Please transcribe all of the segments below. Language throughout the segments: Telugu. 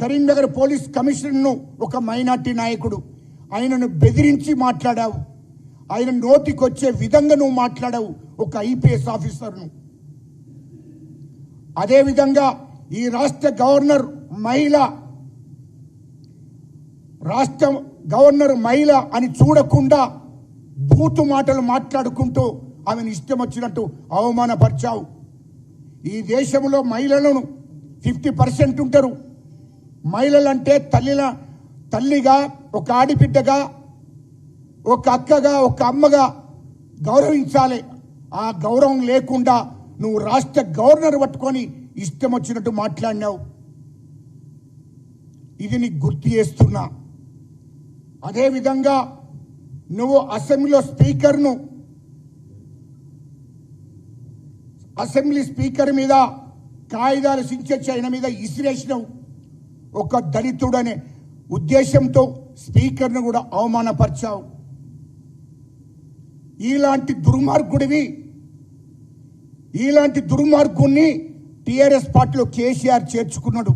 కరీంనగర్ పోలీస్ కమిషనర్ను ఒక మైనార్టీ నాయకుడు ఆయనను బెదిరించి మాట్లాడావు. ఆయన నోటికొచ్చే విధంగా నువ్వు మాట్లాడావు ఒక ఐపీఎస్ ఆఫీసర్ను. అదేవిధంగా ఈ రాష్ట్ర గవర్నర్ మహిళ అని చూడకుండా బూతు మాటలు మాట్లాడుకుంటూ ఆమెను ఇష్టం వచ్చినట్టు అవమానపరిచావు. ఈ దేశంలో మహిళలను 50% ఉంటారు. మహిళలంటే తల్లిగా, ఒక ఆడిబిడ్డగా, ఒక అక్కగా, ఒక అమ్మగా గౌరవించాలి. ఆ గౌరవం లేకుండా నువ్వు రాష్ట్ర గవర్నర్ పట్టుకొని ఇష్టం వచ్చినట్టు మాట్లాడినావు. ఇది నీకు గుర్తు చేస్తున్నా. అదేవిధంగా నువ్వు అసెంబ్లీ స్పీకర్ మీద కాగితాలు సించొచ్చి ఆయన మీద ఇసిరేసినావు. ఒక దళితుడనే ఉద్దేశంతో స్పీకర్ను కూడా అవమానపరిచావు. ఇలాంటి దుర్మార్గుణ్ణి టీఆర్ఎస్ పార్టీలో కేసీఆర్ చేర్చుకున్నాడు.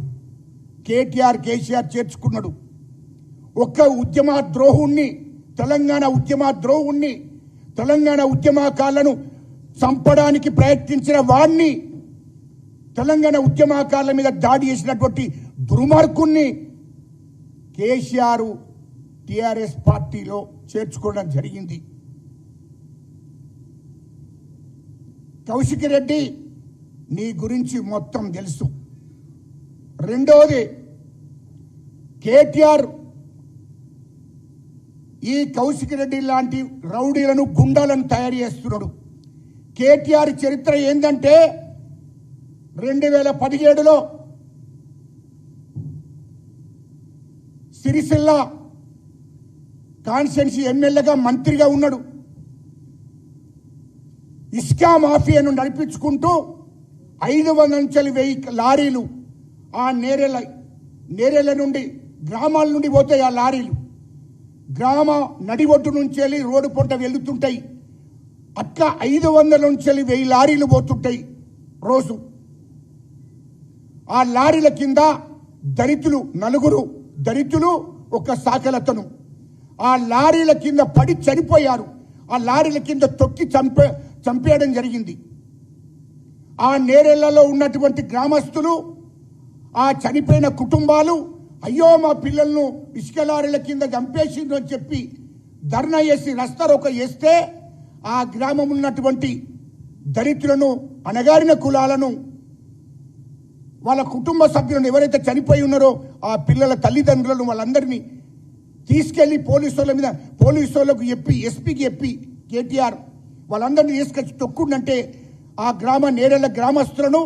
ఒక్క తెలంగాణ ఉద్యమకారులను చంపడానికి ప్రయత్నించిన వాడిని, తెలంగాణ ఉద్యమకారుల మీద దాడి చేసినటువంటి దుర్మార్గుణ్ణి కేసీఆర్ టీఆర్ఎస్ పార్టీలో చేర్చుకోవడం జరిగింది. కౌశిక్ రెడ్డి నీ గురించి మొత్తం తెలుసు. రెండోది, కేటీఆర్ ఈ కౌశిక్ రెడ్డి లాంటి రౌడీలను, గుండాలను తయారు చేస్తున్నాడు. కేటీఆర్ చరిత్ర ఏంటంటే 2017లో సిరిసిల్ల కాన్స్టిట్యున్సీ ఎమ్మెల్యేగా, మంత్రిగా ఉన్నాడు. ఇస్కా మాఫియాను నడిపించుకుంటూ 500 నుంచి 1000 లారీలు ఆ నేరేళ్ల నుండి, గ్రామాల నుండి పోతాయి. ఆ లారీలు గ్రామ నడిబొడ్డు నుంచి వెళ్ళి రోడ్డు పొంట వెళ్తుంటాయి. అట్లా 500 నుంచి 1000 లారీలు పోతుంటాయి రోజు. ఆ లారీల కింద నలుగురు దళితులు, ఒక సాకలతను ఆ లారీల కింద పడి చనిపోయారు. ఆ లారీల కింద తొక్కి చంపేయడం జరిగింది. ఆ నేరేళ్లలో ఉన్నటువంటి గ్రామస్తులు, ఆ చనిపోయిన కుటుంబాలు, అయ్యో మా పిల్లలను ఇసుక లారీల కింద చంపేసిండ్రు అని చెప్పి ధర్నా చేసి రస్తారోక చేస్తే ఆ గ్రామం ఉన్నటువంటి దళితులను, అణగారిన కులాలను, వాళ్ళ కుటుంబ సభ్యులను ఎవరైతే చనిపోయి ఉన్నారో ఆ పిల్లల తల్లిదండ్రులను వాళ్ళందరినీ తీసుకెళ్లి పోలీసులకు చెప్పి, ఎస్పీకి చెప్పి కేటీఆర్ వాళ్ళందరినీ తీసుకొచ్చి తొక్కుండంటే ఆ నేరేళ్ల గ్రామస్తులను,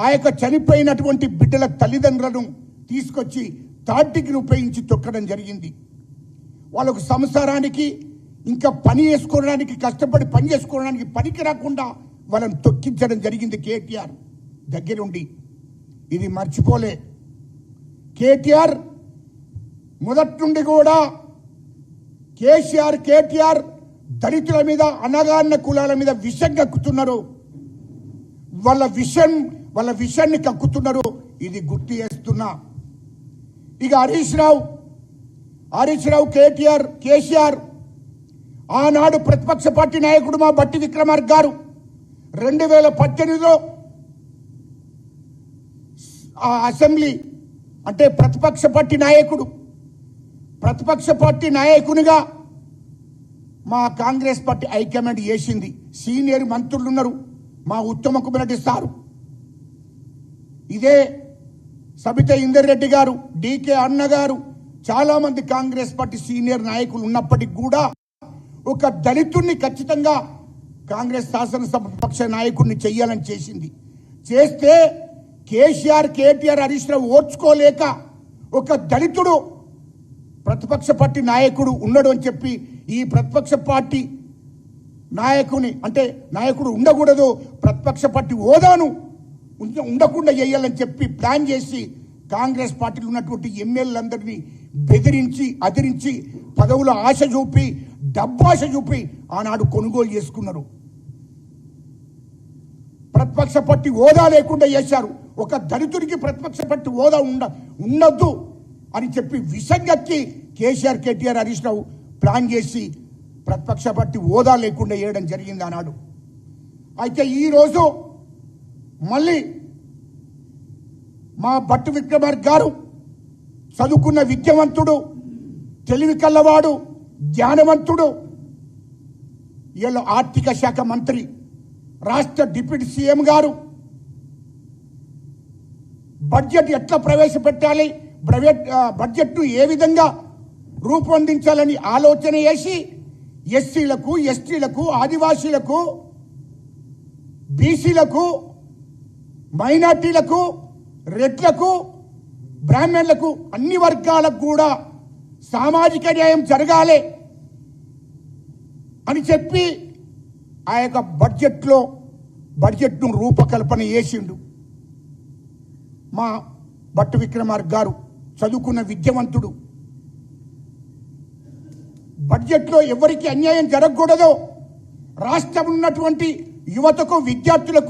ఆ యొక్క చనిపోయినటువంటి బిడ్డల తల్లిదండ్రులను తీసుకొచ్చి తాటికి ఉపయోగించి తొక్కడం జరిగింది. వాళ్ళకు సంసారానికి, ఇంకా కష్టపడి పని చేసుకోవడానికి పనికి రాకుండా వాళ్ళని తొక్కించడం జరిగింది కేటీఆర్ దగ్గరుండి. ఇది మర్చిపోలే. కేటీఆర్ మొదటి నుండి కూడా కేటీఆర్ దళితుల మీద, అణగారిన కులాల మీద విషం కక్కుతున్నారు. వాళ్ళ విషయాన్ని కక్కుతున్నారు. ఇది గుర్తు చేస్తున్నా. ఇక హరీష్ రావు కేసీఆర్ ఆనాడు ప్రతిపక్ష పార్టీ నాయకుడు మా బట్టి విక్రమార్క గారు 2018లో ఆ అసెంబ్లీ అంటే ప్రతిపక్ష పార్టీ నాయకునిగా మా కాంగ్రెస్ పార్టీ హైకమాండ్ చేసింది. సీనియర్ మంత్రులు ఉన్నారు, మా ఉత్తమ కుమార్ రెడ్డి సారు, ఇదే సబితా ఇందర్ రెడ్డి గారు, డీకే అన్న గారు, చాలా మంది కాంగ్రెస్ పార్టీ సీనియర్ నాయకులు ఉన్నప్పటికీ కూడా ఒక దళితుడిని ఖచ్చితంగా కాంగ్రెస్ శాసనసభ పక్ష నాయకుడిని చెయ్యాలని చేస్తే కేటీఆర్ హరీష్ రావు ఓర్చుకోలేక ఒక దళితుడు ప్రతిపక్ష పార్టీ నాయకుడు ఉన్నాడు అని చెప్పి ఈ ప్రతిపక్ష పార్టీ నాయకుడు ఉండకూడదు, ప్రతిపక్ష పార్టీ హోదాను ఉండకుండా చేయాలని చెప్పి ప్లాన్ చేసి కాంగ్రెస్ పార్టీలో ఉన్నటువంటి ఎమ్మెల్యేలందరినీ బెదిరించి, అదిరించి, పదవుల ఆశ చూపి, డబ్బాశ చూపి ఆనాడు కొనుగోలు చేసుకున్నారు. ప్రతిపక్ష పార్టీ హోదా లేకుండా చేశారు. ఒక దళితుడికి ప్రతిపక్ష పార్టీ హోదా ఉండొద్దు అని చెప్పి విసంగక్కి కేసీఆర్, కేటీఆర్, హరీష్ రావు ప్లాన్ చేసి ప్రతిపక్ష పార్టీ హోదా లేకుండా చేయడం జరిగింది ఆనాడు. అయితే ఈరోజు మళ్ళీ మా భట్టి విక్రమార్క గారు చదువుకున్న విద్యావంతుడు, తెలివి కల్లవాడు, జ్ఞానవంతుడు, వీళ్ళ ఆర్థిక శాఖ మంత్రి, రాష్ట్ర డిప్యూటీ సీఎం గారు బడ్జెట్ ఎట్లా ప్రవేశపెట్టాలి, బడ్జెట్ను ఏ విధంగా రూపొందించాలని ఆలోచన చేసి ఎస్సీలకు, ఎస్టీలకు, ఆదివాసీలకు, బీసీలకు, మైనార్టీలకు, రెడ్లకు, బ్రాహ్మణులకు, అన్ని వర్గాలకు కూడా సామాజిక న్యాయం జరగాలి అని చెప్పి ఆ యొక్క బడ్జెట్ను రూపకల్పన చేసిండు. మా భట్టి విక్రమార్క గారు చదువుకున్న విద్యావంతుడు. బడ్జెట్లో ఎవరికి అన్యాయం జరగకూడదో, రాష్ట్రం ఉన్నటువంటి యువతకు, విద్యార్థులకు